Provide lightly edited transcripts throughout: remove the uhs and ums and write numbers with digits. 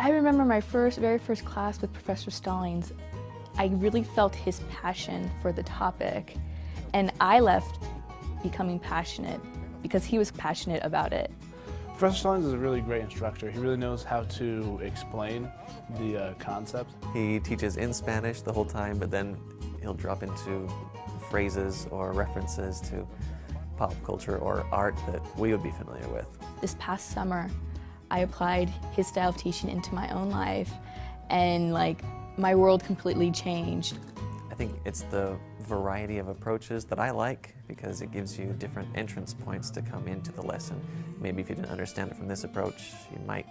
I remember my very first class with Professor Stallings. I really felt his passion for the topic, and I left becoming passionate because he was passionate about it. Professor Stallings is a really great instructor. He really knows how to explain the concepts. He teaches in Spanish the whole time, but then he'll drop into phrases or references to pop culture or art that we would be familiar with. This past summer, I applied his style of teaching into my own life, and my world completely changed. I think it's the variety of approaches that I like because it gives you different entrance points to come into the lesson. Maybe if you didn't understand it from this approach, you might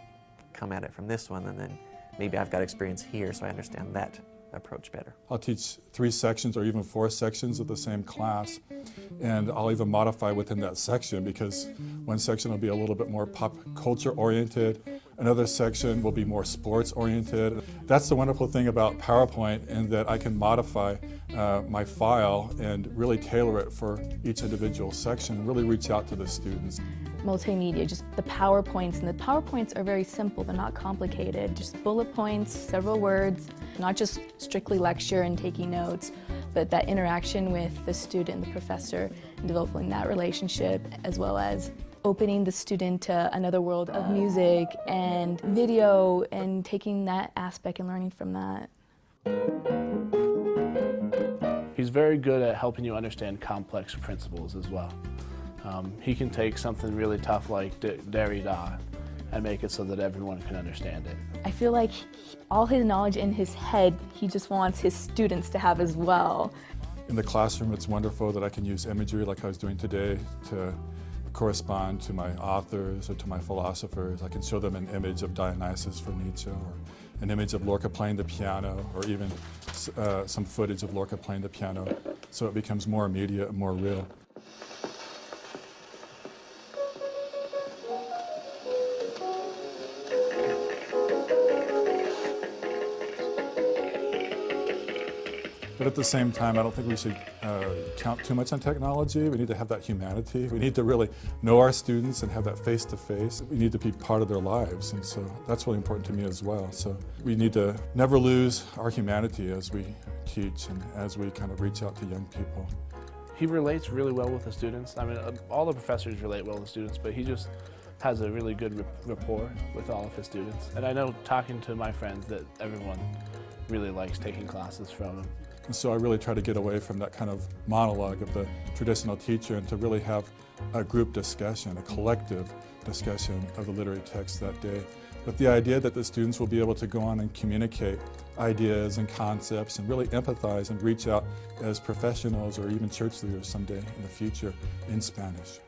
come at it from this one, and then maybe I've got experience here, so I understand that approach better. I'll teach 3 sections or even 4 sections of the same class, and I'll even modify within that section because one section will be a little bit more pop culture oriented, another section will be more sports oriented. That's the wonderful thing about PowerPoint, in that I can modify my file and really tailor it for each individual section and really reach out to the students. Multimedia, just the PowerPoints, and the PowerPoints are very simple, they're not complicated, just bullet points, several words, not just strictly lecture and taking notes, but that interaction with the student and the professor, and developing that relationship, as well as opening the student to another world of music and video, and taking that aspect and learning from that. He's very good at helping you understand complex principles as well. He can take something really tough like Derrida and make it so that everyone can understand it. I feel like all his knowledge in his head, he just wants his students to have as well. In the classroom, it's wonderful that I can use imagery like I was doing today to correspond to my authors or to my philosophers. I can show them an image of Dionysus for Nietzsche, or an image of Lorca playing the piano, or even some footage of Lorca playing the piano, so it becomes more immediate and more real. But at the same time, I don't think we should count too much on technology. We need to have that humanity. We need to really know our students and have that face-to-face. We need to be part of their lives, and so that's really important to me as well. So we need to never lose our humanity as we teach and as we kind of reach out to young people. He relates really well with the students. I mean, all the professors relate well with the students, but he just has a really good rapport with all of his students. And I know, talking to my friends, that everyone really likes taking classes from him. And so I really try to get away from that kind of monologue of the traditional teacher and to really have a group discussion, a collective discussion of the literary text that day. With the idea that the students will be able to go on and communicate ideas and concepts and really empathize and reach out as professionals or even church leaders someday in the future in Spanish.